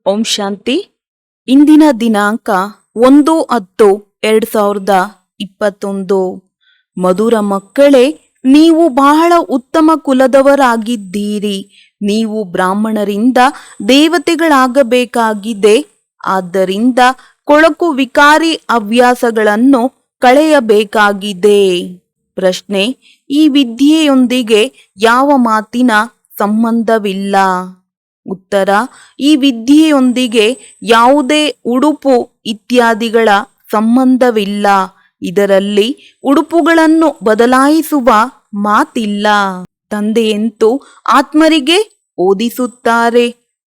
ಓಂ ಶಾಂತಿ. ಇಂದಿನ ದಿನಾಂಕ 1-10-2021. ಮಧುರ ಮಕ್ಕಳೇ, ನೀವು ಬಹಳ ಉತ್ತಮ ಕುಲದವರಾಗಿದ್ದೀರಿ. ನೀವು ಬ್ರಾಹ್ಮಣರಿಂದ ದೇವತೆಗಳಾಗಬೇಕಾಗಿದೆ. ಆದ್ದರಿಂದ ಕೊಳಕು ವಿಕಾರಿ ಹವ್ಯಾಸಗಳನ್ನು ಕಳೆಯಬೇಕಾಗಿದೆ. ಪ್ರಶ್ನೆ: ಈ ವಿದ್ಯೆಯೊಂದಿಗೆ ಯಾವ ಮಾತಿನ ಸಂಬಂಧವಿಲ್ಲ? ಉತ್ತರ: ಈ ವಿದ್ಯೆಯೊಂದಿಗೆ ಯಾವುದೇ ಉಡುಪು ಇತ್ಯಾದಿಗಳ ಸಂಬಂಧವಿಲ್ಲ. ಇದರಲ್ಲಿ ಉಡುಪುಗಳನ್ನು ಬದಲಾಯಿಸುವ ಮಾತಿಲ್ಲ. ತಂದೆಯಂತೂ ಆತ್ಮರಿಗೆ ಓದಿಸುತ್ತಾರೆ.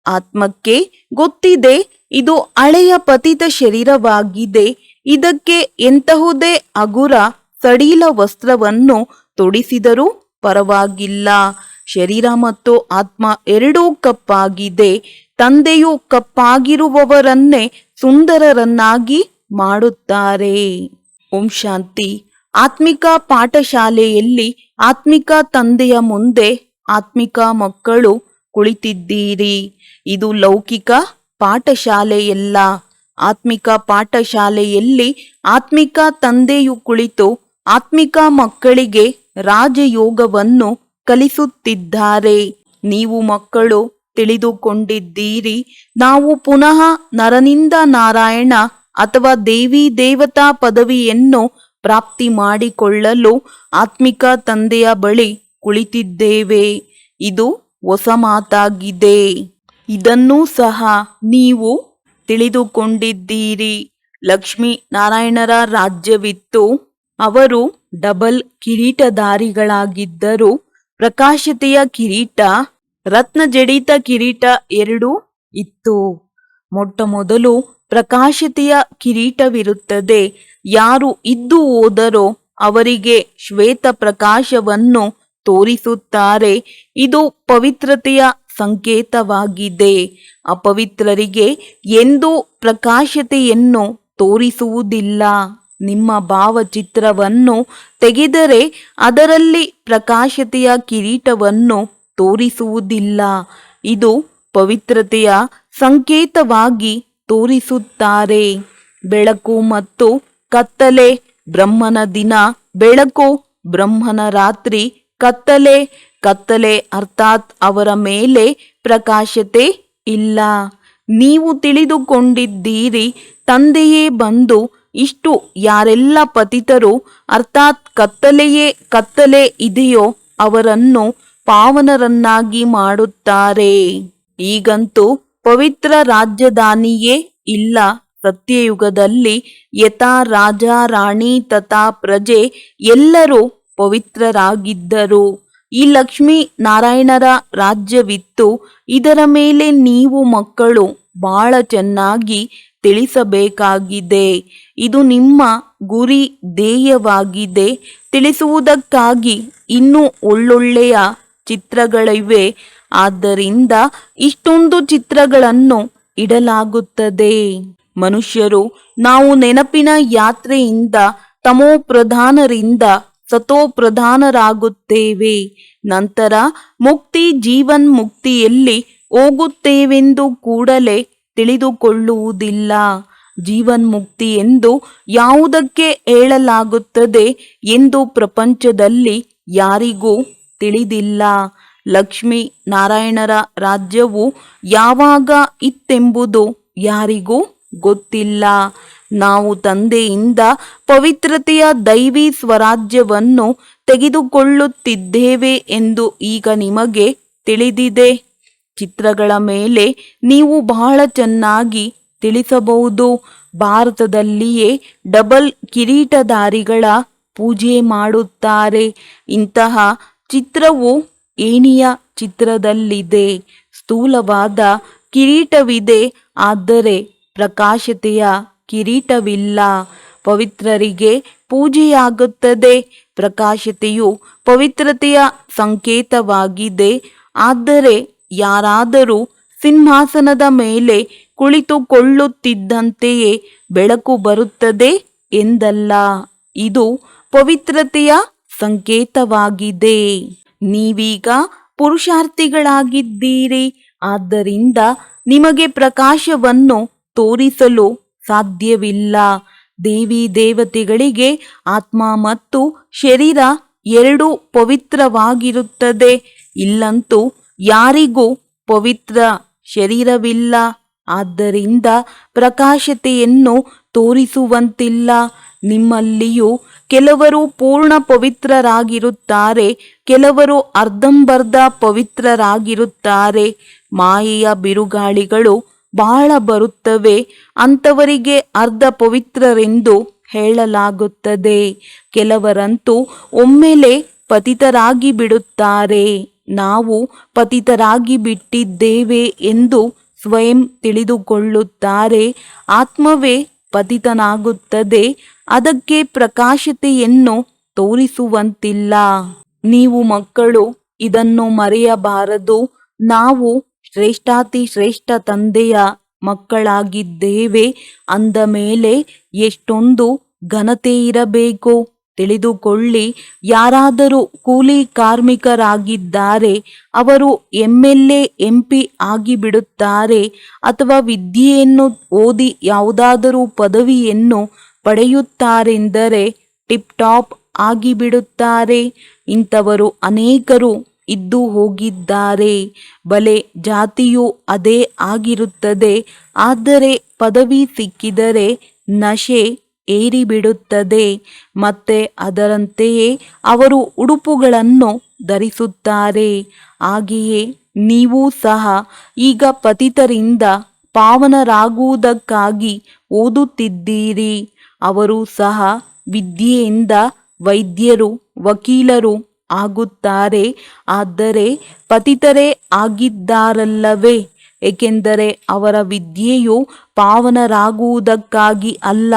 ಆತ್ಮಕ್ಕೆ ಗೊತ್ತಿದೆ ಇದು ಹಳೆಯ ಪತಿತ ಶರೀರವಾಗಿದೆ. ಇದಕ್ಕೆ ಎಂತಹುದೇ ಹಗುರ ಸಡಿಲ ವಸ್ತ್ರವನ್ನು ತೊಡಿಸಿದರೂ ಪರವಾಗಿಲ್ಲ. ಶರೀರ ಮತ್ತು ಆತ್ಮ ಎರಡೂ ಕಪ್ಪಾಗಿದೆ. ತಂದೆಯು ಕಪ್ಪಾಗಿರುವವರನ್ನೇ ಸುಂದರರನ್ನಾಗಿ ಮಾಡುತ್ತಾರೆ. ಓಂ ಶಾಂತಿ. ಆತ್ಮಿಕ ಪಾಠಶಾಲೆಯಲ್ಲಿ ಆತ್ಮಿಕ ತಂದೆಯ ಮುಂದೆ ಆತ್ಮಿಕ ಮಕ್ಕಳು ಕುಳಿತಿದ್ದೀರಿ. ಇದು ಲೌಕಿಕ ಪಾಠಶಾಲೆಯಲ್ಲ. ಆತ್ಮಿಕ ಪಾಠಶಾಲೆಯಲ್ಲಿ ಆತ್ಮಿಕ ತಂದೆಯು ಕುಳಿತು ಆತ್ಮಿಕ ಮಕ್ಕಳಿಗೆ ರಾಜಯೋಗವನ್ನು ಕಲಿಸುತ್ತಿದ್ದಾರೆ. ನೀವು ಮಕ್ಕಳು ತಿಳಿದುಕೊಂಡಿದ್ದೀರಿ, ನಾವು ಪುನಃ ನರನಿಂದ ನಾರಾಯಣ ಅಥವಾ ದೇವಿ ದೇವತಾ ಪದವಿಯನ್ನು ಪ್ರಾಪ್ತಿ ಮಾಡಿಕೊಳ್ಳಲು ಆತ್ಮಿಕ ತಂದೆಯ ಬಳಿ ಕುಳಿತಿದ್ದೇವೆ. ಇದು ಹೊಸ ಮಾತಾಗಿದೆ. ಇದನ್ನೂ ಸಹ ನೀವು ತಿಳಿದುಕೊಂಡಿದ್ದೀರಿ. ಲಕ್ಷ್ಮೀ ನಾರಾಯಣರ ರಾಜ್ಯವಿತ್ತು. ಅವರು ಡಬಲ್ ಕಿರೀಟಧಾರಿಗಳಾಗಿದ್ದರು. ಪ್ರಕಾಶತೆಯ ಕಿರೀಟ, ರತ್ನಜಡಿತ ಕಿರೀಟ ಎರಡೂ ಇತ್ತು. ಮೊಟ್ಟಮೊದಲು ಪ್ರಕಾಶತೆಯ ಕಿರೀಟವಿರುತ್ತದೆ. ಯಾರು ಇದ್ದು ಹೋದರೋ ಅವರಿಗೆ ಶ್ವೇತ ಪ್ರಕಾಶವನ್ನು ತೋರಿಸುತ್ತಾರೆ. ಇದು ಪವಿತ್ರತೆಯ ಸಂಕೇತವಾಗಿದೆ. ಅಪವಿತ್ರರಿಗೆ ಎಂದೂ ಪ್ರಕಾಶತೆಯನ್ನು ತೋರಿಸುವುದಿಲ್ಲ. ನಿಮ್ಮ ಭಾವಚಿತ್ರವನ್ನು ತೆಗೆದರೆ ಅದರಲ್ಲಿ ಪ್ರಕಾಶತೆಯ ಕಿರೀಟವನ್ನು ತೋರಿಸುವುದಿಲ್ಲ. ಇದು ಪವಿತ್ರತೆಯ ಸಂಕೇತವಾಗಿ ತೋರಿಸುತ್ತಾರೆ. ಬೆಳಕು ಮತ್ತು ಕತ್ತಲೆ, ಬ್ರಹ್ಮನ ದಿನ ಬೆಳಕು, ಬ್ರಹ್ಮನ ರಾತ್ರಿ ಕತ್ತಲೆ. ಕತ್ತಲೆ ಅರ್ಥಾತ್ ಅವರ ಮೇಲೆ ಪ್ರಕಾಶತೆ ಇಲ್ಲ. ನೀವು ತಿಳಿದುಕೊಂಡಿದ್ದೀರಿ, ತಂದೆಯೇ ಬಂದು ಇಷ್ಟು ಯಾರೆಲ್ಲ ಪತಿತರು ಅರ್ಥಾತ್ ಕತ್ತಲೆ ಇದೆಯೋ ಅವರನ್ನು ಪಾವನರನ್ನಾಗಿ ಮಾಡುತ್ತಾರೆ. ಈಗಂತೂ ಪವಿತ್ರ ರಾಜಧಾನಿಯೇ ಇಲ್ಲ. ಸತ್ಯಯುಗದಲ್ಲಿ ಯಥಾ ರಾಜ ರಾಣಿ ತಥಾ ಪ್ರಜೆ ಎಲ್ಲರೂ ಪವಿತ್ರರಾಗಿದ್ದರು. ಈ ಲಕ್ಷ್ಮೀ ನಾರಾಯಣರ ರಾಜ್ಯವಿತ್ತು. ಇದರ ಮೇಲೆ ನೀವು ಮಕ್ಕಳು ಬಹಳ ಚೆನ್ನಾಗಿ ತಿಳಿಸಬೇಕಾಗಿದೆ. ಇದು ನಿಮ್ಮ ಗುರಿ ಧ್ಯೇಯವಾಗಿದೆ. ತಿಳಿಸುವುದಕ್ಕಾಗಿ ಇನ್ನೂ ಒಳ್ಳೊಳ್ಳೆಯ ಚಿತ್ರಗಳಿವೆ. ಆದ್ದರಿಂದ ಇಷ್ಟೊಂದು ಚಿತ್ರಗಳನ್ನು ಇಡಲಾಗುತ್ತದೆ. ಮನುಷ್ಯರು ನಾವು ನೆನಪಿನ ಯಾತ್ರೆಯಿಂದ ತಮೋ ಪ್ರಧಾನರಿಂದ ಸತೋ ಪ್ರಧಾನರಾಗುತ್ತೇವೆ. ನಂತರ ಮುಕ್ತಿ ಜೀವನ್ಮುಕ್ತಿಯಲ್ಲಿ ಹೋಗುತ್ತೇವೆಂದು ಕೂಡಲೇ ತಿಳಿದುಕೊಳ್ಳುವುದಿಲ್ಲ. ಜೀವನ್ಮುಕ್ತಿ ಎಂದು ಯಾವುದಕ್ಕೆ ಹೇಳಲಾಗುತ್ತದೆ ಎಂದು ಪ್ರಪಂಚದಲ್ಲಿ ಯಾರಿಗೂ ತಿಳಿದಿಲ್ಲ. ಲಕ್ಷ್ಮೀ ನಾರಾಯಣರ ರಾಜ್ಯವು ಯಾವಾಗ ಇತ್ತೆಂಬುದು ಯಾರಿಗೂ ಗೊತ್ತಿಲ್ಲ. ನಾವು ತಂದೆಯಿಂದ ಪವಿತ್ರತೆಯ ದೈವಿ ಸ್ವರಾಜ್ಯವನ್ನು ತೆಗೆದುಕೊಳ್ಳುತ್ತಿದ್ದೇವೆ ಎಂದು ಈಗ ನಿಮಗೆ ತಿಳಿದಿದೆ. ಚಿತ್ರಗಳ ಮೇಲೆ ನೀವು ಬಹಳ ಚೆನ್ನಾಗಿ ತಿಳಿಸಬಹುದು. ಭಾರತದಲ್ಲಿಯೇ ಡಬಲ್ ಕಿರೀಟಧಾರಿಗಳ ಪೂಜೆ ಮಾಡುತ್ತಾರೆ. ಇಂತಹ ಚಿತ್ರವು ಏಣಿಯ ಚಿತ್ರದಲ್ಲಿದೆ. ಸ್ಥೂಲವಾದ ಕಿರೀಟವಿದೆ, ಆದರೆ ಪ್ರಕಾಶತೆಯ ಕಿರೀಟವಿಲ್ಲ. ಪವಿತ್ರರಿಗೆ ಪೂಜೆಯಾಗುತ್ತದೆ. ಪ್ರಕಾಶತೆಯು ಪವಿತ್ರತೆಯ ಸಂಕೇತವಾಗಿದೆ. ಆದರೆ ಯಾರಾದರೂ ಸಿಂಹಾಸನದ ಮೇಲೆ ಕುಳಿತುಕೊಳ್ಳುತ್ತಿದ್ದಂತೆಯೇ ಬೆಳಕು ಬರುತ್ತದೆ ಎಂದಲ್ಲ. ಇದು ಪವಿತ್ರತೆಯ ಸಂಕೇತವಾಗಿದೆ. ನೀವೀಗ ಪುರುಷಾರ್ಥಿಗಳಾಗಿದ್ದೀರಿ. ಆದ್ದರಿಂದ ನಿಮಗೆ ಪ್ರಕಾಶವನ್ನು ತೋರಿಸಲು ಸಾಧ್ಯವಿಲ್ಲ. ದೇವಿ ದೇವತೆಗಳಿಗೆ ಆತ್ಮ ಮತ್ತು ಶರೀರ ಎರಡೂ ಪವಿತ್ರವಾಗಿರುತ್ತದೆ. ಇಲ್ಲಂತೂ ಯಾರಿಗೂ ಪವಿತ್ರ ಶರೀರವಿಲ್ಲ. ಆದ್ದರಿಂದ ಪ್ರಕಾಶತೆಯನ್ನು ತೋರಿಸುವಂತಿಲ್ಲ. ನಿಮ್ಮಲ್ಲಿಯೂ ಕೆಲವರು ಪೂರ್ಣ ಪವಿತ್ರರಾಗಿರುತ್ತಾರೆ, ಕೆಲವರು ಅರ್ಧಂಬರ್ಧ ಪವಿತ್ರರಾಗಿರುತ್ತಾರೆ. ಮಾಯೆಯ ಬಿರುಗಾಳಿಗಳು ಬಹಳ ಬರುತ್ತವೆ. ಅಂಥವರಿಗೆ ಅರ್ಧ ಪವಿತ್ರರೆಂದು ಹೇಳಲಾಗುತ್ತದೆ. ಕೆಲವರಂತೂ ಒಮ್ಮೆಲೆ ಪತಿತರಾಗಿ ಬಿಡುತ್ತಾರೆ. ನಾವು ಪತಿತರಾಗಿ ಬಿಟ್ಟಿದ್ದೇವೆ ಎಂದು ಸ್ವಯಂ ತಿಳಿದುಕೊಳ್ಳುತ್ತಾರೆ. ಆತ್ಮವೇ ಪತಿತನಾಗುತ್ತದೆ. ಅದಕ್ಕೆ ಪ್ರಕಾಶತೆಯನ್ನು ತೋರಿಸುವಂತಿಲ್ಲ. ನೀವು ಮಕ್ಕಳು ಇದನ್ನು ಮರೆಯಬಾರದು. ನಾವು ಶ್ರೇಷ್ಠಾತಿ ಶ್ರೇಷ್ಠ ತಂದೆಯ ಮಕ್ಕಳಾಗಿದ್ದೇವೆ ಅಂದ ಮೇಲೆ ಎಷ್ಟೊಂದು ಘನತೆ ಇರಬೇಕು ತಿಳಿದುಕೊಳ್ಳಿ. ಯಾರಾದರೂ ಕೂಲಿ ಕಾರ್ಮಿಕರಾಗಿದ್ದಾರೆ, ಅವರು MLA MP ಆಗಿಬಿಡುತ್ತಾರೆ, ಅಥವಾ ವಿದ್ಯೆಯನ್ನು ಓದಿ ಯಾವುದಾದರೂ ಪದವಿಯನ್ನು ಪಡೆಯುತ್ತಾರೆಂದರೆ ಟಿಪ್ ಟಾಪ್ ಆಗಿಬಿಡುತ್ತಾರೆ. ಇಂಥವರು ಅನೇಕರು ಇದ್ದು ಹೋಗಿದ್ದಾರೆ. ಬಲೆ ಜಾತಿಯೂ ಅದೇ ಆಗಿರುತ್ತದೆ. ಆದರೆ ಪದವಿ ಸಿಕ್ಕಿದರೆ ನಶೆ ಏರಿಬಿಡುತ್ತದೆ. ಮತ್ತೆ ಅದರಂತೆಯೇ ಅವರು ಉಡುಪುಗಳನ್ನು ಧರಿಸುತ್ತಾರೆ. ಹಾಗೆಯೇ ನೀವು ಸಹ ಈಗ ಪತಿತರಿಂದ ಪಾವನರಾಗುವುದಕ್ಕಾಗಿ ಓದುತ್ತಿದ್ದೀರಿ. ಅವರು ಸಹ ವಿದ್ಯೆಯಿಂದ ವೈದ್ಯರು, ವಕೀಲರು ಆಗುತ್ತಾರೆ. ಆದರೆ ಪತಿತರೇ ಆಗಿದ್ದಾರಲ್ಲವೇ? ಏಕೆಂದರೆ ಅವರ ವಿದ್ಯೆಯು ಪಾವನರಾಗುವುದಕ್ಕಾಗಿ ಅಲ್ಲ.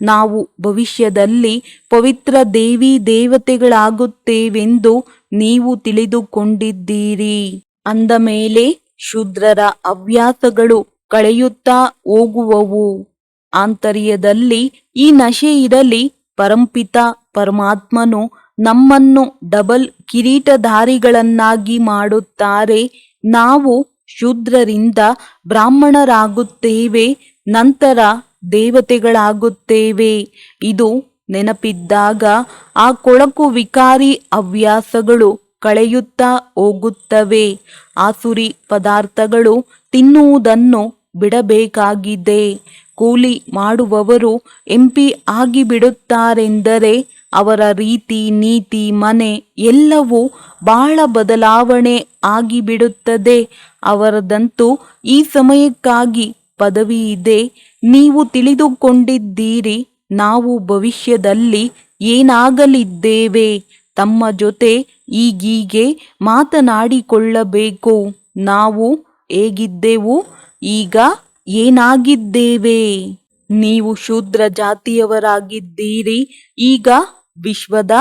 ನಾವು ಭವಿಷ್ಯದಲ್ಲಿ ಪವಿತ್ರ ದೇವಿ ದೇವತೆಗಳಾಗುತ್ತೇವೆಂದು ನೀವು ತಿಳಿದುಕೊಂಡಿದ್ದೀರಿ. ಅಂದ ಮೇಲೆ ಶೂದ್ರರ ಹವ್ಯಾಸಗಳು ಕಳೆಯುತ್ತಾ ಹೋಗುವವು. ಆಂತರ್ಯದಲ್ಲಿ ಈ ನಶೆ ಇರಲಿ. ಪರಂಪಿತ ಪರಮಾತ್ಮನು ನಮ್ಮನ್ನು ಡಬಲ್ ಕಿರೀಟಧಾರಿಗಳನ್ನಾಗಿ ಮಾಡುತ್ತಾರೆ. ನಾವು ಶೂದ್ರರಿಂದ ಬ್ರಾಹ್ಮಣರಾಗುತ್ತೇವೆ, ನಂತರ ದೇವತೆಗಳಾಗುತ್ತೇವೆ. ಇದು ನೆನಪಿದ್ದಾಗ ಆ ಕೊಳಕು ವಿಕಾರಿ ಹವ್ಯಾಸಗಳು ಕಳೆಯುತ್ತಾ ಹೋಗುತ್ತವೆ. ಆಸುರಿ ಪದಾರ್ಥಗಳು ತಿನ್ನುವುದನ್ನು ಬಿಡಬೇಕಾಗಿದೆ. ಕೂಲಿ ಮಾಡುವವರು MP ಆಗಿಬಿಡುತ್ತಾರೆಂದರೆ ಅವರ ರೀತಿ ನೀತಿ, ಮನೆ ಎಲ್ಲವೂ ಬಹಳ ಬದಲಾವಣೆ ಆಗಿಬಿಡುತ್ತದೆ. ಅವರದಂತೂ ಈ ಸಮಯಕ್ಕಾಗಿ ಪದವಿ ಇದೆ. ನೀವು ತಿಳಿದುಕೊಂಡಿದ್ದೀರಿ, ನಾವು ಭವಿಷ್ಯದಲ್ಲಿ ಏನಾಗಲಿದ್ದೇವೆ. ತಮ್ಮ ಜೊತೆ ಈಗೀಗೆ ಮಾತನಾಡಿಕೊಳ್ಳಬೇಕು. ನಾವು ಹೇಗಿದ್ದೆವು, ಈಗ ಏನಾಗಿದ್ದೇವೆ. ನೀವು ಶೂದ್ರ ಜಾತಿಯವರಾಗಿದ್ದೀರಿ, ಈಗ ವಿಶ್ವದ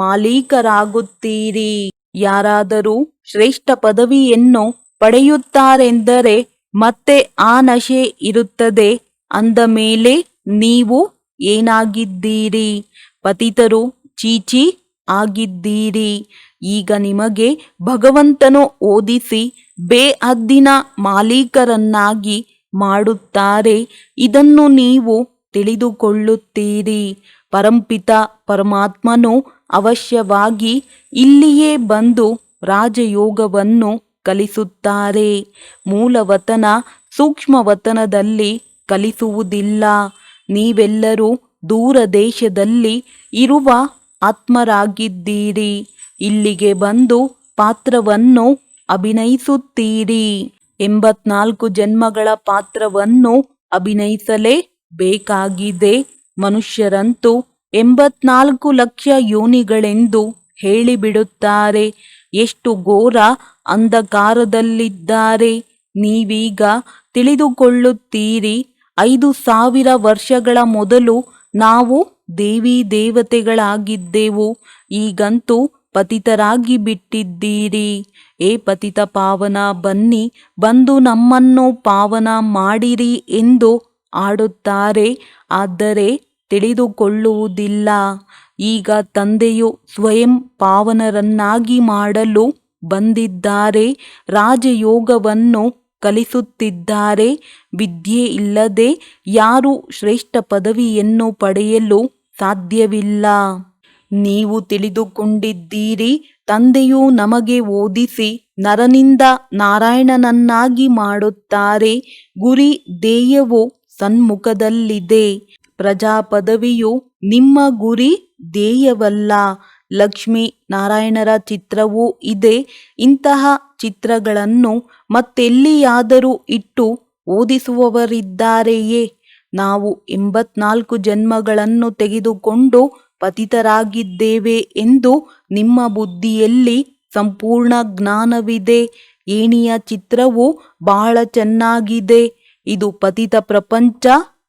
ಮಾಲೀಕರಾಗುತ್ತೀರಿ. ಯಾರಾದರೂ ಶ್ರೇಷ್ಠ ಪದವಿಯನ್ನು ಪಡೆಯುತ್ತಾರೆಂದರೆ ಮತ್ತೆ ಆ ನಶೆ ಇರುತ್ತದೆ. ಅಂದ ಮೇಲೆ ನೀವು ಏನಾಗಿದ್ದೀರಿ? ಪತಿತರು ಚೀಚಿ ಆಗಿದ್ದೀರಿ. ಈಗ ನಿಮಗೆ ಭಗವಂತನು ಓದಿಸಿ ಬೇಹದ್ದಿನ ಮಾಲೀಕರನ್ನಾಗಿ ಮಾಡುತ್ತಾರೆ. ಇದನ್ನು ನೀವು ತಿಳಿದುಕೊಳ್ಳುತ್ತೀರಿ. ಪರಂಪಿತ ಪರಮಾತ್ಮನು ಅವಶ್ಯವಾಗಿ ಇಲ್ಲಿಯೇ ಬಂದು ರಾಜಯೋಗವನ್ನು ಕಲಿಸುತ್ತಾರೆ. ಮೂಲವತನ ಸೂಕ್ಷ್ಮವತನದಲ್ಲಿ ಕಲಿಸುವುದಿಲ್ಲ. ನೀವೆಲ್ಲರೂ ದೂರ ದೇಶದಲ್ಲಿ ಇರುವ ಆತ್ಮರಾಗಿದ್ದೀರಿ. ಇಲ್ಲಿಗೆ ಬಂದು ಪಾತ್ರವನ್ನು ಅಭಿನಯಿಸುತ್ತೀರಿ. 84 ಜನ್ಮಗಳ ಪಾತ್ರವನ್ನು ಅಭಿನಯಿಸಲೇ ಬೇಕಾಗಿದೆ. ಮನುಷ್ಯರಂತೂ 84 ಲಕ್ಷ ಯೋನಿಗಳೆಂದು ಹೇಳಿಬಿಡುತ್ತಾರೆ. ಎಷ್ಟು ಘೋರ ಅಂಧಕಾರದಲ್ಲಿದ್ದಾರೆ. ನೀವೀಗ ತಿಳಿದುಕೊಳ್ಳುತ್ತೀರಿ. 5000 ವರ್ಷಗಳ ಮೊದಲು ನಾವು ದೇವಿ ದೇವತೆಗಳಾಗಿದ್ದೆವು. ಈಗಂತೂ ಪತಿತರಾಗಿ ಬಿಟ್ಟಿದ್ದೀರಿ. ಏ ಪತಿತ ಪಾವನ, ಬನ್ನಿ, ಬಂದು ನಮ್ಮನ್ನು ಪಾವನ ಮಾಡಿರಿ ಎಂದು ಆಡುತ್ತಾರೆ. ಆದರೆ ತಿಳಿದುಕೊಳ್ಳುವುದಿಲ್ಲ. ಈಗ ತಂದೆಯು ಸ್ವಯಂ ಪಾವನರನ್ನಾಗಿ ಮಾಡಲು ಬಂದಿದ್ದಾರೆ. ರಾಜಯೋಗವನ್ನು ಕಲಿಸುತ್ತಿದ್ದಾರೆ. ವಿದ್ಯೆ ಇಲ್ಲದೆ ಯಾರೂ ಶ್ರೇಷ್ಠ ಪದವಿಯನ್ನು ಪಡೆಯಲು ಸಾಧ್ಯವಿಲ್ಲ. ನೀವು ತಿಳಿದುಕೊಂಡಿದ್ದೀರಿ, ತಂದೆಯು ನಮಗೆ ಓದಿಸಿ ನರನಿಂದ ನಾರಾಯಣನನ್ನಾಗಿ ಮಾಡುತ್ತಾರೆ. ಗುರಿ ಧ್ಯೇಯವು ಸನ್ಮುಖದಲ್ಲಿದೆ. ಪ್ರಜಾ ಪದವಿಯು ನಿಮ್ಮ ಗುರಿ ಧ್ಯೇಯವಲ್ಲ. ಲಕ್ಷ್ಮೀ ನಾರಾಯಣರ ಚಿತ್ರವೂ ಇದೆ. ಇಂತಹ ಚಿತ್ರಗಳನ್ನು ಮತ್ತೆಲ್ಲಿಯಾದರೂ ಇಟ್ಟು ಓದಿಸುವವರಿದ್ದಾರೆಯೇ? ನಾವು 84 ಜನ್ಮಗಳನ್ನು ತೆಗೆದುಕೊಂಡು ಪತಿತರಾಗಿದ್ದೇವೆ ಎಂದು ನಿಮ್ಮ ಬುದ್ಧಿಯಲ್ಲಿ ಸಂಪೂರ್ಣ ಜ್ಞಾನವಿದೆ. ಏಣಿಯ ಚಿತ್ರವು ಬಹಳ ಚೆನ್ನಾಗಿದೆ. ಇದು ಪತಿತ ಪ್ರಪಂಚ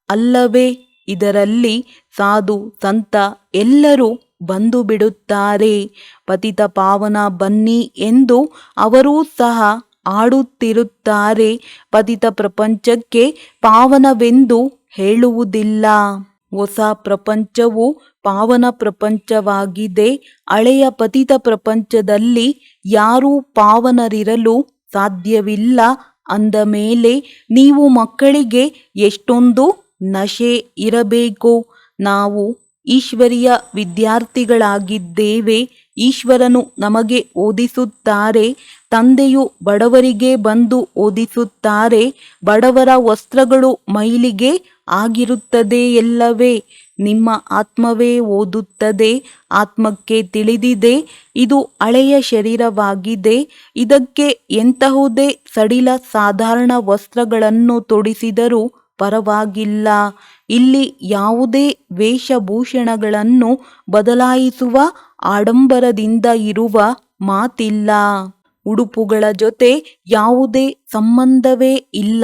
ಅಲ್ಲವೇ? ಇದರಲ್ಲಿ ಸಾಧು ಸಂತ ಎಲ್ಲರೂ ಬಂದು ಬಿಡುತ್ತಾರೆ. ಪತಿತ ಪಾವನ ಬನ್ನಿ ಎಂದು ಅವರೂ ಸಹ ಆಡುತ್ತಿರುತ್ತಾರೆ. ಪತಿತ ಪ್ರಪಂಚಕ್ಕೆ ಪಾವನವೆಂದು ಹೇಳುವುದಿಲ್ಲ. ಹೊಸ ಪ್ರಪಂಚವು ಪಾವನ ಪ್ರಪಂಚವಾಗಿದೆ. ಹಳೆಯ ಪತಿತ ಪ್ರಪಂಚದಲ್ಲಿ ಯಾರೂ ಪಾವನರಿರಲು ಸಾಧ್ಯವಿಲ್ಲ. ಅಂದ ಮೇಲೆ ನೀವು ಮಕ್ಕಳಿಗೆ ಎಷ್ಟೊಂದು ನಶೆ ಇರಬೇಕು. ನಾವು ಈಶ್ವರಿಯ ವಿದ್ಯಾರ್ಥಿಗಳಾಗಿದ್ದೇವೆ. ಈಶ್ವರನು ನಮಗೆ ಓದಿಸುತ್ತಾರೆ. ತಂದೆಯು ಬಡವರಿಗೆ ಬಂದು ಓದಿಸುತ್ತಾರೆ. ಬಡವರ ವಸ್ತ್ರಗಳು ಮೈಲಿಗೆ ಆಗಿರುತ್ತದೆಯಲ್ಲವೇ? ನಿಮ್ಮ ಆತ್ಮವೇ ಓದುತ್ತದೆ. ಆತ್ಮಕ್ಕೆ ತಿಳಿದಿದೆ ಇದು ಹಳೆಯ ಶರೀರವಾಗಿದೆ. ಇದಕ್ಕೆ ಎಂತಹುದೇ ಸಡಿಲ ಸಾಧಾರಣ ವಸ್ತ್ರಗಳನ್ನು ತೊಡಿಸಿದರೂ ಪರವಾಗಿಲ್ಲ. ಇಲ್ಲಿ ಯಾವುದೇ ವೇಷಭೂಷಣಗಳನ್ನು ಬದಲಾಯಿಸುವ ಆಡಂಬರದಿಂದ ಇರುವ ಮಾತಿಲ್ಲ. ಉಡುಪುಗಳ ಜೊತೆ ಯಾವುದೇ ಸಂಬಂಧವೇ ಇಲ್ಲ.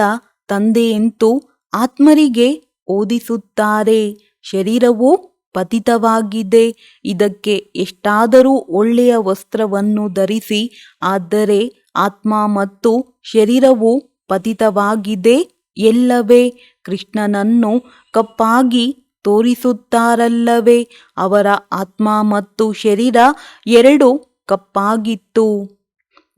ತಂದೆಯಂತೂ ಆತ್ಮರಿಗೆ ಓದಿಸುತ್ತಾರೆ. ಶರೀರವು ಪತಿತವಾಗಿದೆ. ಇದಕ್ಕೆ ಎಷ್ಟಾದರೂ ಒಳ್ಳೆಯ ವಸ್ತ್ರವನ್ನು ಧರಿಸಿ. ಆದರೆ ಆತ್ಮ ಮತ್ತು ಶರೀರವು ಪತಿತವಾಗಿದೆ ಎಲ್ಲವೇ? ಕೃಷ್ಣನನ್ನು ಕಪ್ಪಾಗಿ ತೋರಿಸುತ್ತಾರಲ್ಲವೇ? ಅವರ ಆತ್ಮ ಮತ್ತು ಶರೀರ ಎರಡೂ ಕಪ್ಪಾಗಿತ್ತು.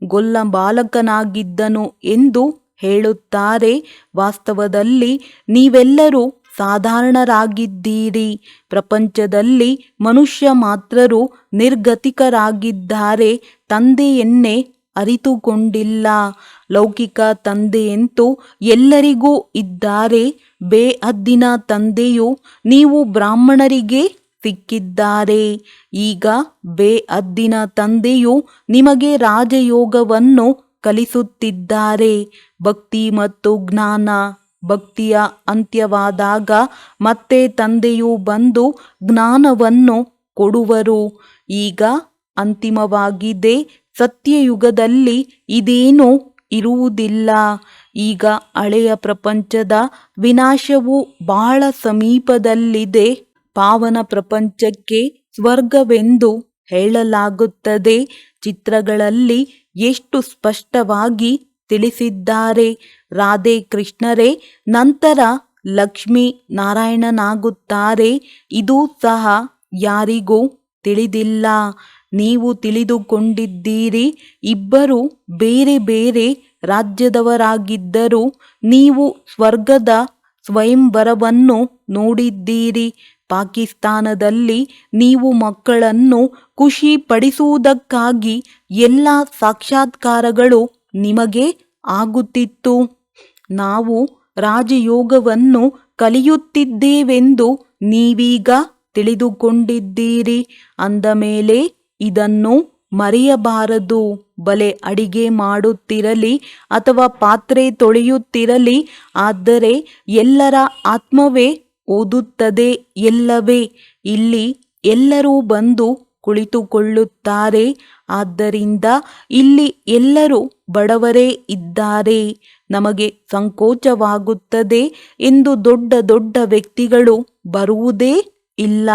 ಗೊಲ್ಲ ಬಾಲಕನಾಗಿದ್ದನು ಎಂದು ಹೇಳುತ್ತಾರೆ. ವಾಸ್ತವದಲ್ಲಿ ನೀವೆಲ್ಲರೂ ಸಾಧಾರಣರಾಗಿದ್ದೀರಿ. ಪ್ರಪಂಚದಲ್ಲಿ ಮನುಷ್ಯ ಮಾತ್ರರು ನಿರ್ಗತಿಕರಾಗಿದ್ದಾರೆ. ತಂದೆಯನ್ನೇ ಅರಿತುಕೊಂಡಿಲ್ಲ. ಲೌಕಿಕ ತಂದೆಯಂತೂ ಎಲ್ಲರಿಗೂ ಇದ್ದಾರೆ. ಬೇಹದ್ದಿನ ತಂದೆಯು ನೀವು ಬ್ರಾಹ್ಮಣರಿಗೆ ಸಿಕ್ಕಿದ್ದಾರೆ. ಈಗ ಬೇಹದ್ದಿನ ತಂದೆಯು ನಿಮಗೆ ರಾಜಯೋಗವನ್ನು ಕಲಿಸುತ್ತಿದ್ದಾರೆ. ಭಕ್ತಿ ಮತ್ತು ಜ್ಞಾನ. ಭಕ್ತಿಯ ಅಂತ್ಯವಾದಾಗ ಮತ್ತೆ ತಂದೆಯು ಬಂದು ಜ್ಞಾನವನ್ನು ಕೊಡುವರು. ಈಗ ಅಂತಿಮವಾಗಿದೆ. ಸತ್ಯಯುಗದಲ್ಲಿ ಇದೇನೂ ಇರುವುದಿಲ್ಲ. ಈಗ ಹಳೆಯ ಪ್ರಪಂಚದ ವಿನಾಶವು ಬಹಳ ಸಮೀಪದಲ್ಲಿದೆ. ಪಾವನ ಪ್ರಪಂಚಕ್ಕೆ ಸ್ವರ್ಗವೆಂದು ಹೇಳಲಾಗುತ್ತದೆ. ಚಿತ್ರಗಳಲ್ಲಿ ಎಷ್ಟು ಸ್ಪಷ್ಟವಾಗಿ ತಿಳಿಸಿದ್ದಾರೆ. ರಾಧೆ ಕೃಷ್ಣರೇ ನಂತರ ಲಕ್ಷ್ಮೀ ನಾರಾಯಣನಾಗುತ್ತಾರೆ. ಇದು ಸಹ ಯಾರಿಗೂ ತಿಳಿದಿಲ್ಲ. ನೀವು ತಿಳಿದುಕೊಂಡಿದ್ದೀರಿ. ಇಬ್ಬರು ಬೇರೆ ಬೇರೆ ರಾಜ್ಯದವರಾಗಿದ್ದರು. ನೀವು ಸ್ವರ್ಗದ ಸ್ವಯಂವರವನ್ನು ನೋಡಿದ್ದೀರಿ. ಪಾಕಿಸ್ತಾನದಲ್ಲಿ ನೀವು ಮಕ್ಕಳನ್ನು ಖುಷಿ ಪಡಿಸುವುದಕ್ಕಾಗಿ ಎಲ್ಲ ಸಾಕ್ಷಾತ್ಕಾರಗಳು ನಿಮಗೆ ಆಗುತ್ತಿತ್ತು. ನಾವು ರಾಜಯೋಗವನ್ನು ಕಲಿಯುತ್ತಿದ್ದೇವೆಂದು ನೀವೀಗ ತಿಳಿದುಕೊಂಡಿದ್ದೀರಿ. ಅಂದ ಮೇಲೆ ಇದನ್ನು ಮರೆಯಬಾರದು. ಬಲೆ ಅಡಿಗೆ ಮಾಡುತ್ತಿರಲಿ ಅಥವಾ ಪಾತ್ರೆ ತೊಳೆಯುತ್ತಿರಲಿ, ಆದರೆ ಎಲ್ಲರ ಆತ್ಮವೇ ಓದುತ್ತದೆ ಎಲ್ಲವೇ? ಇಲ್ಲಿ ಎಲ್ಲರೂ ಬಂದು ಕುಳಿತುಕೊಳ್ಳುತ್ತಾರೆ. ಆದ್ದರಿಂದ ಇಲ್ಲಿ ಎಲ್ಲರೂ ಬಡವರೇ ಇದ್ದಾರೆ. ನಮಗೆ ಸಂಕೋಚವಾಗುತ್ತದೆ ಎಂದು ದೊಡ್ಡ ದೊಡ್ಡ ವ್ಯಕ್ತಿಗಳು ಬರುವುದೇ ಇಲ್ಲ.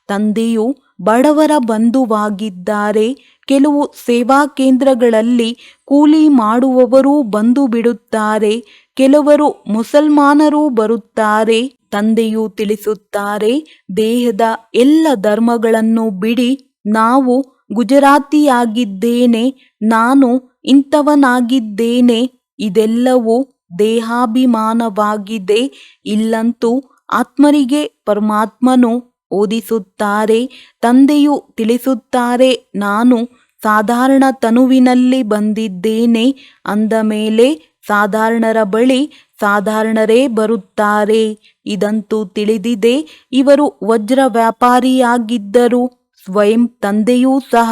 ತಂದೆಯು ಬಡವರ ಬಂಧುವಾಗಿದ್ದಾರೆ. ಕೆಲವು ಸೇವಾ ಕೇಂದ್ರಗಳಲ್ಲಿ ಕೂಲಿ ಮಾಡುವವರೂ ಬಂದು ಬಿಡುತ್ತಾರೆ. ಕೆಲವರು ಮುಸಲ್ಮಾನರೂ ಬರುತ್ತಾರೆ. ತಂದೆಯು ತಿಳಿಸುತ್ತಾರೆ, ದೇಹದ ಎಲ್ಲ ಧರ್ಮಗಳನ್ನು ಬಿಡಿ. ನಾವು ಗುಜರಾತಿಯಾಗಿದ್ದೇನೆ, ನಾನು ಇಂಥವನಾಗಿದ್ದೇನೆ ಇದೆಲ್ಲವೂ ದೇಹಾಭಿಮಾನವಾಗಿದೆ. ಇಲ್ಲಂತೂ ಆತ್ಮರಿಗೆ ಪರಮಾತ್ಮನು ಓದಿಸುತ್ತಾರೆ, ತಂದೆಯು ತಿಳಿಸುತ್ತಾರೆ, ನಾನು ಸಾಧಾರಣ ತನುವಿನಲ್ಲಿ ಬಂದಿದ್ದೇನೆ ಅಂದ ಮೇಲೆ ಸಾಧಾರಣರ ಬಳಿ ಸಾಧಾರಣರೇ ಬರುತ್ತಾರೆ. ಇದಂತೂ ತಿಳಿದಿದೆ. ಇವರು ವಜ್ರ ವ್ಯಾಪಾರಿಯಾಗಿದ್ದರು. ಸ್ವಯಂ ತಂದೆಯೂ ಸಹ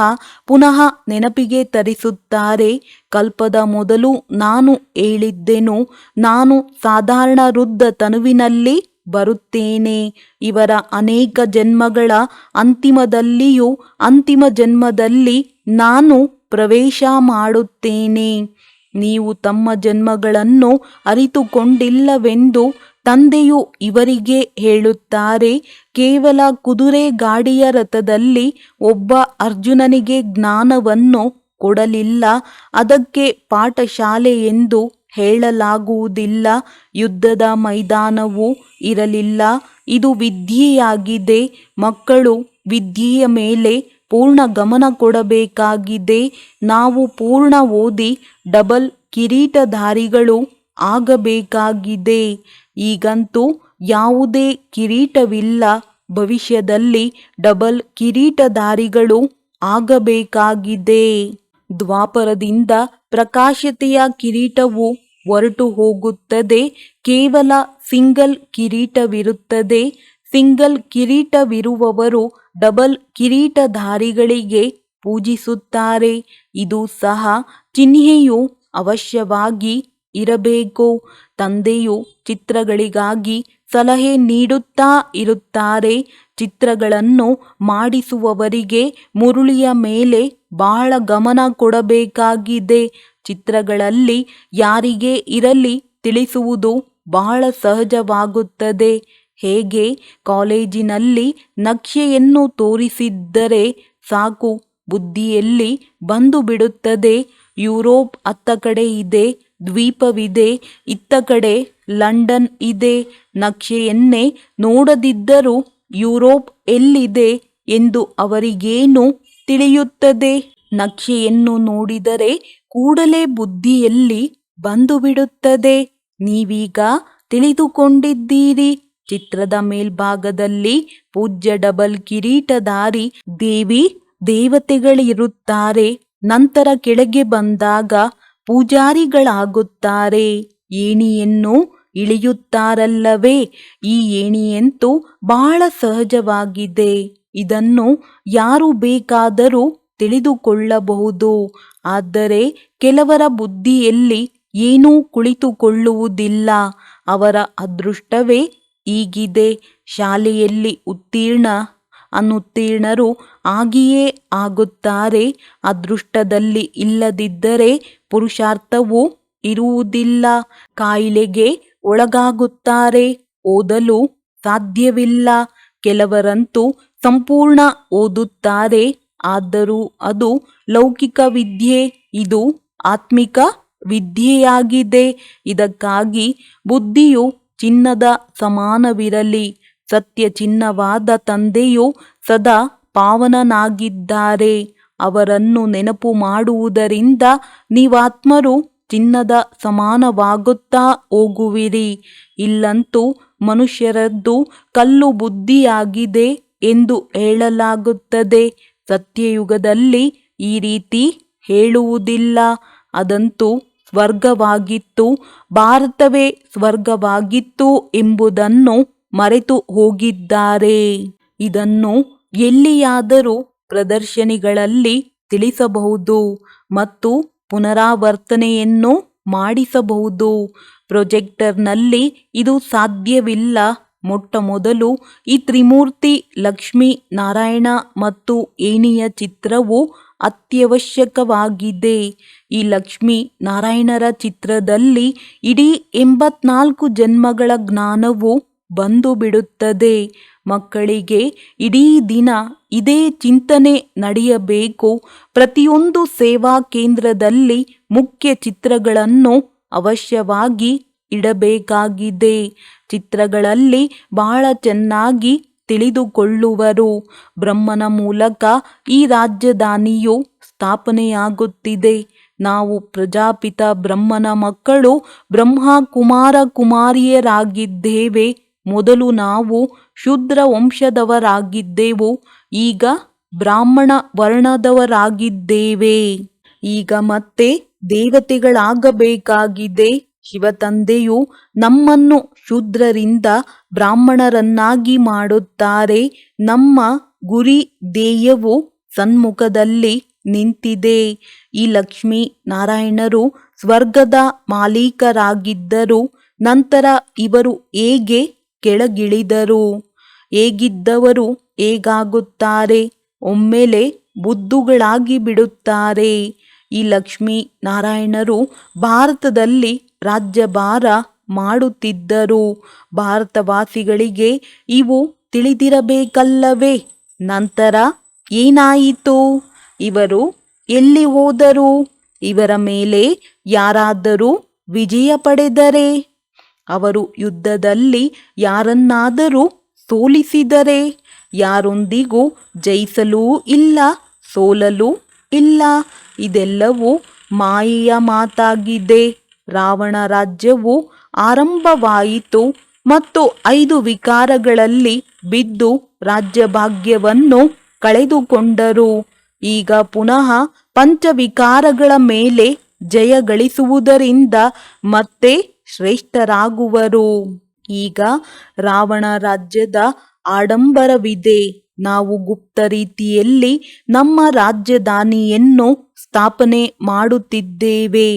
ಪುನಃ ನೆನಪಿಗೆ ತರಿಸುತ್ತಾರೆ. ಕಲ್ಪದ ಮೊದಲು ನಾನು ಹೇಳಿದ್ದೆನು, ನಾನು ಸಾಧಾರಣ ವೃದ್ಧ ತನುವಿನಲ್ಲಿ ಬರುತ್ತೇನೆ. ಇವರ ಅನೇಕ ಜನ್ಮಗಳ ಅಂತಿಮದಲ್ಲಿಯೂ ಅಂತಿಮ ಜನ್ಮದಲ್ಲಿ ನಾನು ಪ್ರವೇಶ ಮಾಡುತ್ತೇನೆ. ನೀವು ತಮ್ಮ ಜನ್ಮಗಳನ್ನು ಅರಿತುಕೊಂಡಿಲ್ಲವೆಂದು ತಂದೆಯು ಇವರಿಗೆ ಹೇಳುತ್ತಾರೆ. ಕೇವಲ ಕುದುರೆ ಗಾಡಿಯ ರಥದಲ್ಲಿ ಒಬ್ಬ ಅರ್ಜುನನಿಗೆ ಜ್ಞಾನವನ್ನು ಕೊಡಲಿಲ್ಲ. ಅದಕ್ಕೆ ಪಾಠಶಾಲೆ ಎಂದು ಹೇಳಲಾಗುವುದಿಲ್ಲ. ಯುದ್ಧದ ಮೈದಾನವೂ ಇರಲಿಲ್ಲ. ಇದು ವಿದ್ಯೆಯಾಗಿದೆ. ಮಕ್ಕಳು ವಿದ್ಯೆಯ ಮೇಲೆ ಪೂರ್ಣ ಗಮನ ಕೊಡಬೇಕಾಗಿದೆ. ನಾವು ಪೂರ್ಣ ಓದಿ ಡಬಲ್ ಕಿರೀಟಧಾರಿಗಳು ಆಗಬೇಕಾಗಿದೆ. ಈಗಂತೂ ಯಾವುದೇ ಕಿರೀಟವಿಲ್ಲ. ಭವಿಷ್ಯದಲ್ಲಿ ಡಬಲ್ ಕಿರೀಟಧಾರಿಗಳು ಆಗಬೇಕಾಗಿದೆ. ದ್ವಾಪರದಿಂದ ಪ್ರಕಾಶತೆಯ ಕಿರೀಟವು ಹೊರಟು ಹೋಗುತ್ತದೆ. ಕೇವಲ ಸಿಂಗಲ್ ಕಿರೀಟವಿರುತ್ತದೆ. ಸಿಂಗಲ್ ಕಿರೀಟವಿರುವವರು ಡಬಲ್ ಕಿರೀಟಧಾರಿಗಳಿಗೆ ಪೂಜಿಸುತ್ತಾರೆ. ಇದು ಸಹ ಚಿಹ್ನೆಯು ಅವಶ್ಯವಾಗಿ ಇರಬೇಕು. ತಂದೆಯು ಚಿತ್ರಗಳಿಗಾಗಿ ಸಲಹೆ ನೀಡುತ್ತಾ ಇರುತ್ತಾರೆ. ಚಿತ್ರಗಳನ್ನು ಮಾಡಿಸುವವರಿಗೆ ಮುರುಳಿಯ ಮೇಲೆ ಬಹಳ ಗಮನ ಕೊಡಬೇಕಾಗಿದೆ. ಚಿತ್ರಗಳಲ್ಲಿ ಯಾರಿಗೇ ಇರಲಿ ತಿಳಿಸುವುದು ಬಹಳ ಸಹಜವಾಗುತ್ತದೆ. ಹೇಗೆ ಕಾಲೇಜಿನಲ್ಲಿ ನಕ್ಷೆಯನ್ನು ತೋರಿಸಿದ್ದರೆ ಸಾಕು, ಬುದ್ಧಿಯಲ್ಲಿ ಬಂದು ಬಿಡುತ್ತದೆ. ಯುರೋಪ್ ಅತ್ತ ಕಡೆ ಇದೆ, ದ್ವೀಪವಿದೆ, ಇತ್ತ ಕಡೆ ಲಂಡನ್ ಇದೆ. ನಕ್ಷೆಯನ್ನೇ ನೋಡದಿದ್ದರೂ ಯುರೋಪ್ ಎಲ್ಲಿದೆ ಎಂದು ಅವರಿಗೇನು ತಿಳಿಯುತ್ತದೆ? ನಕ್ಷೆಯನ್ನು ನೋಡಿದರೆ ಕೂಡಲೇ ಬುದ್ಧಿಯಲ್ಲಿ ಬಂದು ಬಿಡುತ್ತದೆ. ನೀವೀಗ ತಿಳಿದುಕೊಂಡಿದ್ದೀರಿ. ಚಿತ್ರದ ಮೇಲ್ಭಾಗದಲ್ಲಿ ಪೂಜ್ಯ ಡಬಲ್ ಕಿರೀಟಧಾರಿ ದೇವಿ ದೇವತೆಗಳಿರುತ್ತಾರೆ. ನಂತರ ಕೆಳಗೆ ಬಂದಾಗ ಪೂಜಾರಿಗಳಾಗುತ್ತಾರೆ. ಏಣಿಯನ್ನು ಇಳಿಯುತ್ತಾರಲ್ಲವೇ, ಈ ಏಣಿಯಂತೂ ಬಹಳ ಸಹಜವಾಗಿದೆ. ಇದನ್ನು ಯಾರು ಬೇಕಾದರೂ ತಿಳಿದುಕೊಳ್ಳಬಹುದು. ಆದರೆ ಕೆಲವರ ಬುದ್ಧಿಯಲ್ಲಿ ಏನೂ ಕುಳಿತುಕೊಳ್ಳುವುದಿಲ್ಲ. ಅವರ ಅದೃಷ್ಟವೇ ಹೀಗಿದೆ. ಶಾಲೆಯಲ್ಲಿ ಅನುತ್ತೀರ್ಣರು ಆಗಿಯೇ ಆಗುತ್ತಾರೆ. ಅದೃಷ್ಟದಲ್ಲಿ ಇಲ್ಲದಿದ್ದರೆ ಪುರುಷಾರ್ಥವೂ ಇರುವುದಿಲ್ಲ. ಕಾಯಿಲೆಗೆ ಒಳಗಾಗುತ್ತಾರೆ. ಓದಲು ಸಾಧ್ಯವಿಲ್ಲ. ಕೆಲವರಂತೂ ಸಂಪೂರ್ಣ ಓದುತ್ತಾರೆ. ಆದರೂ ಅದು ಲೌಕಿಕ ವಿದ್ಯೆ. ಇದು ಆತ್ಮಿಕ ವಿದ್ಯೆಯಾಗಿದೆ. ಇದಕ್ಕಾಗಿ ಬುದ್ಧಿಯು ಚಿನ್ನದ ಸಮಾನವಿರಲಿ. ಸತ್ಯ ಚಿನ್ನವಾದ ತಂದೆಯು ಸದಾ ಪಾವನನಾಗಿದ್ದಾರೆ. ಅವರನ್ನು ನೆನಪು ಮಾಡುವುದರಿಂದ ನೀವಾತ್ಮರು ಚಿನ್ನದ ಸಮಾನವಾಗುತ್ತಾ ಹೋಗುವಿರಿ. ಇಲ್ಲಂತೂ ಮನುಷ್ಯರದ್ದು ಕಲ್ಲು ಬುದ್ಧಿಯಾಗಿದೆ ಎಂದು ಹೇಳಲಾಗುತ್ತದೆ. ಸತ್ಯಯುಗದಲ್ಲಿ ಈ ರೀತಿ ಹೇಳುವುದಿಲ್ಲ. ಅದಂತೂ ಸ್ವರ್ಗವಾಗಿತ್ತು, ಭಾರತವೇ ಸ್ವರ್ಗವಾಗಿತ್ತು ಎಂಬುದನ್ನು ಮರೆತು ಹೋಗಿದ್ದಾರೆ. ಇದನ್ನು ಎಲ್ಲಿಯಾದರೂ ಪ್ರದರ್ಶನಿಗಳಲ್ಲಿ ತಿಳಿಸಬಹುದು ಮತ್ತು ಪುನರಾವರ್ತನೆಯನ್ನು ಮಾಡಿಸಬಹುದು. ಪ್ರೊಜೆಕ್ಟರ್ನಲ್ಲಿ ಇದು ಸಾಧ್ಯವಿಲ್ಲ. ಮೊಟ್ಟಮೊದಲು ಈ ತ್ರಿಮೂರ್ತಿ ಲಕ್ಷ್ಮೀ ನಾರಾಯಣ ಮತ್ತು ಏಣಿಯ ಚಿತ್ರವು ಅತ್ಯವಶ್ಯಕವಾಗಿದೆ. ಈ ಲಕ್ಷ್ಮೀ ನಾರಾಯಣರ ಚಿತ್ರದಲ್ಲಿ ಇಡೀ 84 ಜನ್ಮಗಳ ಜ್ಞಾನವು ಬಂದು ಬಿಡುತ್ತದೆ. ಮಕ್ಕಳಿಗೆ ಇಡೀ ದಿನ ಇದೇ ಚಿಂತನೆ ನಡೆಯಬೇಕು. ಪ್ರತಿಯೊಂದು ಸೇವಾ ಕೇಂದ್ರದಲ್ಲಿ ಮುಖ್ಯ ಚಿತ್ರಗಳನ್ನು ಅವಶ್ಯವಾಗಿ ಇಡಬೇಕಾಗಿದೆ. ಚಿತ್ರಗಳಲ್ಲಿ ಬಹಳ ಚೆನ್ನಾಗಿ ತಿಳಿದುಕೊಳ್ಳುವರು. ಬ್ರಹ್ಮನ ಮೂಲಕ ಈ ರಾಜಧಾನಿಯು ಸ್ಥಾಪನೆಯಾಗುತ್ತಿದೆ. ನಾವು ಪ್ರಜಾಪಿತ ಬ್ರಹ್ಮನ ಮಕ್ಕಳು, ಬ್ರಹ್ಮ ಕುಮಾರ ಕುಮಾರಿಯರಾಗಿದ್ದೇವೆ. ಮೊದಲು ನಾವು ಶೂದ್ರ ವಂಶದವರಾಗಿದ್ದೆವು, ಈಗ ಬ್ರಾಹ್ಮಣ ವರ್ಣದವರಾಗಿದ್ದೇವೆ. ಈಗ ಮತ್ತೆ ದೇವತೆಗಳಾಗಬೇಕಾಗಿದೆ. ಶಿವತಂದೆಯು ನಮ್ಮನ್ನು ಶೂದ್ರರಿಂದ ಬ್ರಾಹ್ಮಣರನ್ನಾಗಿ ಮಾಡುತ್ತಾರೆ. ನಮ್ಮ ಗುರಿ ಧ್ಯೇಯವು ಸನ್ಮುಖದಲ್ಲಿ ನಿಂತಿದೆ. ಈ ಲಕ್ಷ್ಮೀ ನಾರಾಯಣರು ಸ್ವರ್ಗದ ಮಾಲೀಕರಾಗಿದ್ದರು. ನಂತರ ಇವರು ಹೇಗೆ ಕೆಳಗಿಳಿದರು? ಹೇಗಿದ್ದವರು ಹೇಗಾಗುತ್ತಾರೆ? ಒಮ್ಮೆಲೆ ಬುದ್ಧುಗಳಾಗಿ ಬಿಡುತ್ತಾರೆ. ಈ ಲಕ್ಷ್ಮೀ ನಾರಾಯಣರು ಭಾರತದಲ್ಲಿ ರಾಜ್ಯಭಾರ ಮಾಡುತ್ತಿದ್ದರು. ಭಾರತವಾಸಿಗಳಿಗೆ ಇವು ತಿಳಿದಿರಬೇಕಲ್ಲವೇ? ನಂತರ ಏನಾಯಿತು? ಇವರು ಎಲ್ಲಿ ಹೋದರು? ಇವರ ಮೇಲೆ ಯಾರಾದರೂ ವಿಜಯ ಪಡೆದರೆ, ಅವರು ಯುದ್ಧದಲ್ಲಿ ಯಾರನ್ನಾದರೂ ಸೋಲಿಸಿದರೆ, ಯಾರೊಂದಿಗೂ ಜಯಿಸಲೂ ಇಲ್ಲ, ಸೋಲಲೂ ಇಲ್ಲ. ಇದೆಲ್ಲವೂ ಮಾಯೆಯ ಮಾತಾಗಿದೆ. ರಾವಣ ರಾಜ್ಯವು ಆರಂಭವಾಯಿತು ಮತ್ತು 5 ವಿಕಾರಗಳಲ್ಲಿ ಬಿದ್ದು ರಾಜ್ಯಭಾಗ್ಯವನ್ನು ಕಳೆದುಕೊಂಡರು. ಈಗ ಪುನಃ ಪಂಚವಿಕಾರಗಳ ಮೇಲೆ ಜಯ ಗಳಿಸುವುದರಿಂದ ಮತ್ತೆ ಶ್ರೇಷ್ಠರಾಗುವರು. ಈಗ ರಾವಣ ರಾಜ್ಯದ ಆಡಂಬರವಿದೆ. ನಾವು ಗುಪ್ತ ರೀತಿಯಲ್ಲಿ ನಮ್ಮ ರಾಜಧಾನಿಯನ್ನು ಸ್ಥಾಪನೆ ಮಾಡುತ್ತಿದ್ದೇವೆ.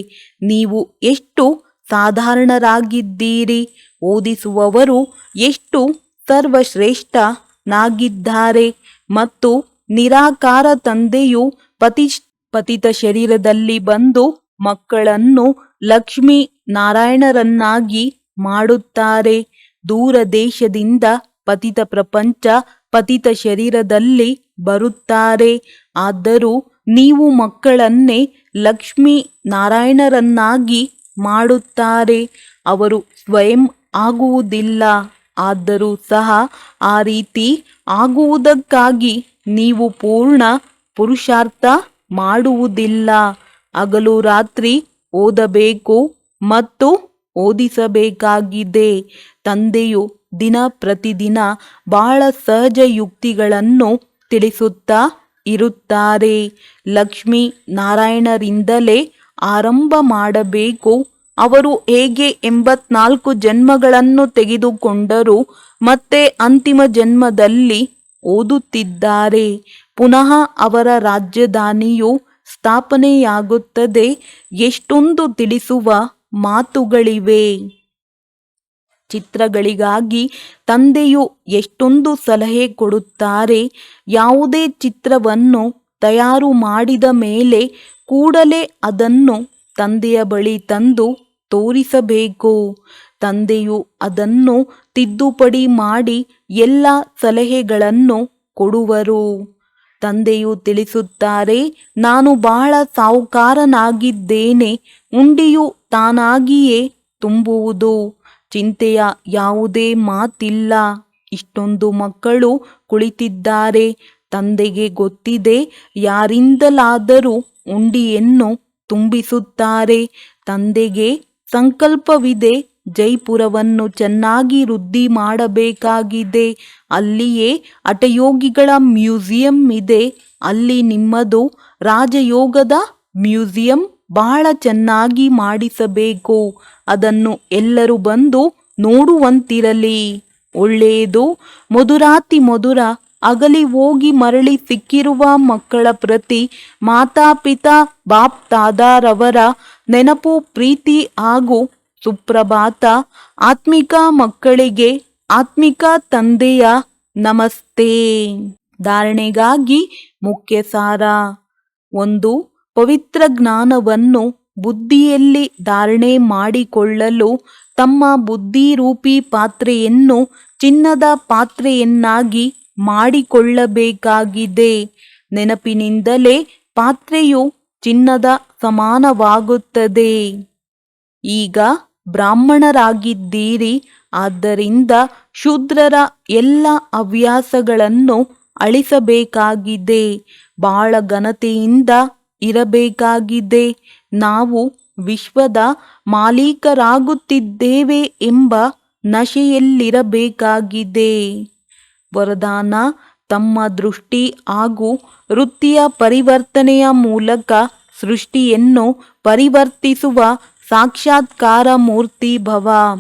ನೀವು ಎಷ್ಟು ಸಾಧಾರಣರಾಗಿದ್ದೀರಿ. ಓದಿಸುವವರು ಎಷ್ಟು ಸರ್ವಶ್ರೇಷ್ಠನಾಗಿದ್ದಾರೆ. ಮತ್ತು ನಿರಾಕಾರ ತಂದೆಯು ಪತಿತ ಶರೀರದಲ್ಲಿ ಬಂದು ಮಕ್ಕಳನ್ನು ಲಕ್ಷ್ಮೀ ನಾರಾಯಣರನ್ನಾಗಿ ಮಾಡುತ್ತಾರೆ. ದೂರ ದೇಶದಿಂದ ಪತಿತ ಪ್ರಪಂಚ ಪತಿತ ಶರೀರದಲ್ಲಿ ಬರುತ್ತಾರೆ. ಆದರೂ ನೀವು ಮಕ್ಕಳನ್ನೇ ಲಕ್ಷ್ಮೀ ನಾರಾಯಣರನ್ನಾಗಿ ಮಾಡುತ್ತಾರೆ. ಅವರು ಸ್ವಯಂ ಆಗುವುದಿಲ್ಲ. ಆದರೂ ಸಹ ಆ ರೀತಿ ಆಗುವುದಕ್ಕಾಗಿ ನೀವು ಪೂರ್ಣ ಪುರುಷಾರ್ಥ ಮಾಡುವುದಿಲ್ಲ. ಹಗಲು ರಾತ್ರಿ ಓದಬೇಕು ಮತ್ತು ಓದಿಸಬೇಕಾಗಿದೆ. ತಂದೆಯು ದಿನ ಪ್ರತಿದಿನ ಬಹಳ ಸಹಜ ಯುಕ್ತಿಗಳನ್ನು ತಿಳಿಸುತ್ತಾ ಇರುತ್ತಾರೆ. ಲಕ್ಷ್ಮೀ ನಾರಾಯಣರಿಂದಲೇ ಆರಂಭ ಮಾಡಬೇಕು. ಅವರು ಹೇಗೆ 84 ಜನ್ಮಗಳನ್ನು ತೆಗೆದುಕೊಂಡರು ಮತ್ತೆ ಅಂತಿಮ ಜನ್ಮದಲ್ಲಿ ಓದುತ್ತಿದ್ದಾರೆ. ಪುನಃ ಅವರ ರಾಜಧಾನಿಯು ಸ್ಥಾಪನೆಯಾಗುತ್ತದೆ. ಎಷ್ಟೊಂದು ತಿಳಿಸುವ ಮಾತುಗಳಿವೆ. ಚಿತ್ರಗಳಿಗಾಗಿ ತಂದೆಯು ಎಷ್ಟೊಂದು ಸಲಹೆ ಕೊಡುತ್ತಾರೆ. ಯಾವುದೇ ಚಿತ್ರವನ್ನು ತಯಾರು ಮಾಡಿದ ಮೇಲೆ ಕೂಡಲೇ ಅದನ್ನು ತಂದೆಯ ಬಳಿ ತಂದು ತೋರಿಸಬೇಕು. ತಂದೆಯು ಅದನ್ನು ತಿದ್ದುಪಡಿ ಮಾಡಿ ಎಲ್ಲ ಸಲಹೆಗಳನ್ನು ಕೊಡುವರು. ತಂದೆಯು ತಿಳಿಸುತ್ತಾರೆ, ನಾನು ಬಹಳ ಸಾಹುಕಾರನಾಗಿದ್ದೇನೆ. ಹುಂಡಿಯು ತಾನಾಗಿಯೇ ತುಂಬುವುದು. ಚಿಂತೆಯ ಯಾವುದೇ ಮಾತಿಲ್ಲ. ಇಷ್ಟೊಂದು ಮಕ್ಕಳು ಕುಳಿತಿದ್ದಾರೆ. ತಂದೆಗೆ ಗೊತ್ತಿದೆ, ಯಾರಿಂದಲಾದರೂ ಹುಂಡಿಯನ್ನು ತುಂಬಿಸುತ್ತಾರೆ. ತಂದೆಗೆ ಸಂಕಲ್ಪವಿದೆ, ಜೈಪುರವನ್ನು ಚೆನ್ನಾಗಿ ವೃದ್ಧಿ ಮಾಡಬೇಕಾಗಿದೆ. ಅಲ್ಲಿಯೇ ಹಠಯೋಗಿಗಳ ಮ್ಯೂಸಿಯಂ ಇದೆ. ಅಲ್ಲಿ ನಿಮ್ಮದು ರಾಜಯೋಗದ ಮ್ಯೂಸಿಯಂ ಬಹಳ ಚೆನ್ನಾಗಿ ಮಾಡಿಸಬೇಕು. ಅದನ್ನು ಎಲ್ಲರೂ ಬಂದು ನೋಡುವಂತಿರಲಿ. ಒಳ್ಳೆಯದು. ಮಧುರಾತಿ ಮಧುರ ಅಗಲಿ ಹೋಗಿ ಮರಳಿ ಸಿಕ್ಕಿರುವ ಮಕ್ಕಳ ಪ್ರತಿ ಮಾತಾಪಿತಾ ಬಾಪ್ ತಾದಾರವರ ನೆನಪು, ಪ್ರೀತಿ ಹಾಗೂ ಸುಪ್ರಭಾತ. ಆತ್ಮಿಕ ಮಕ್ಕಳಿಗೆ ಆತ್ಮಿಕ ತಂದೆಯ ನಮಸ್ತೆ. ಧಾರಣೆಗಾಗಿ ಮುಖ್ಯ ಸಾರ. 1. ಪವಿತ್ರ ಜ್ಞಾನವನ್ನು ಬುದ್ಧಿಯಲ್ಲಿ ಧಾರಣೆ ಮಾಡಿಕೊಳ್ಳಲು ತಮ್ಮ ಬುದ್ಧಿರೂಪಿ ಪಾತ್ರೆಯನ್ನು ಚಿನ್ನದ ಪಾತ್ರೆಯನ್ನಾಗಿ ಮಾಡಿಕೊಳ್ಳಬೇಕಾಗಿದೆ. ನೆನಪಿನಿಂದಲೇ ಪಾತ್ರೆಯು ಚಿನ್ನದ ಸಮಾನವಾಗುತ್ತದೆ. ಈಗ ಬ್ರಾಹ್ಮಣರಾಗಿದ್ದೀರಿ. ಆದ್ದರಿಂದ ಶೂದ್ರರ ಎಲ್ಲ ಹವ್ಯಾಸಗಳನ್ನು ಅಳಿಸಬೇಕಾಗಿದೆ. ಬಹಳ ಘನತೆಯಿಂದ ಇರಬೇಕಾಗಿದೆ. ನಾವು ವಿಶ್ವದ ಮಾಲೀಕರಾಗುತ್ತಿದ್ದೇವೆ ಎಂಬ ನಶೆಯಲ್ಲಿರಬೇಕಾಗಿದೆ. ವರದಾನ: ತಮ್ಮ ದೃಷ್ಟಿ ಹಾಗೂ ವೃತ್ತಿಯ ಪರಿವರ್ತನೆಯ ಮೂಲಕ ಸೃಷ್ಟಿಯನ್ನು ಪರಿವರ್ತಿಸುವ ಸಾಕ್ಷಾತ್ಕಾರ ಮೂರ್ತಿ ಭವ.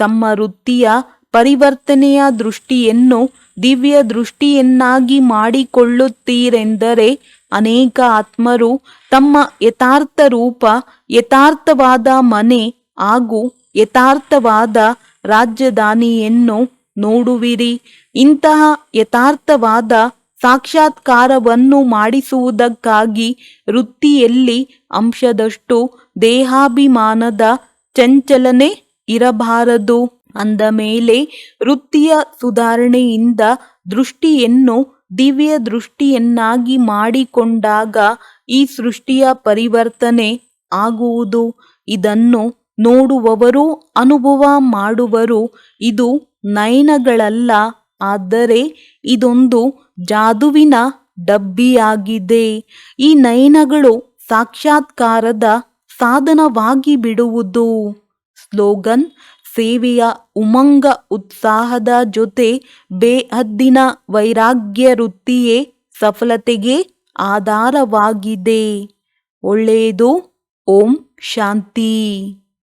ತಮ್ಮ ವೃತ್ತಿಯ ಪರಿವರ್ತನೆಯ ದೃಷ್ಟಿಯನ್ನು ದಿವ್ಯ ದೃಷ್ಟಿಯನ್ನಾಗಿ ಮಾಡಿಕೊಳ್ಳುತ್ತೀರೆಂದರೆ ಅನೇಕ ಆತ್ಮರು ತಮ್ಮ ಯಥಾರ್ಥ ರೂಪ, ಯಥಾರ್ಥವಾದ ಮನೆ ಹಾಗೂ ಯಥಾರ್ಥವಾದ ರಾಜಧಾನಿಯನ್ನು ನೋಡುವಿರಿ. ಇಂತಹ ಯಥಾರ್ಥವಾದ ಸಾಕ್ಷಾತ್ಕಾರವನ್ನು ಮಾಡಿಸುವುದಕ್ಕಾಗಿ ವೃತ್ತಿಯಲ್ಲಿ ಅಂಶದಷ್ಟು ದೇಹಾಭಿಮಾನದ ಚಂಚಲನೆ ಇರಬಾರದು. ಅಂದ ಮೇಲೆ ವೃತ್ತಿಯ ಸುಧಾರಣೆಯಿಂದ ದೃಷ್ಟಿಯನ್ನು ದಿವ್ಯ ದೃಷ್ಟಿಯನ್ನಾಗಿ ಮಾಡಿಕೊಂಡಾಗ ಈ ಸೃಷ್ಟಿಯ ಪರಿವರ್ತನೆ ಆಗುವುದು. ಇದನ್ನು ನೋಡುವವರು, ಅನುಭವ ಮಾಡುವರು. ಇದು ನಯನಗಳಲ್ಲ, ಆದರೆ ಇದೊಂದು ಜಾದುವಿನ ಡಬ್ಬಿಯಾಗಿದೆ. ಈ ನಯನಗಳು ಸಾಕ್ಷಾತ್ಕಾರದ ಸಾಧನವಾಗಿ ಬಿಡುವುದು. ಸ್ಲೋಗನ್: ಸೇವೆಯ ಉಮಂಗ ಉತ್ಸಾಹದ ಜೊತೆ ಬೇಹದ್ದಿನ ವೈರಾಗ್ಯ ವೃತ್ತಿಯೇ ಸಫಲತೆಗೆ ಆಧಾರವಾಗಿದೆ. ಒಳ್ಳೆಯದು. ಓಂ ಶಾಂತಿ.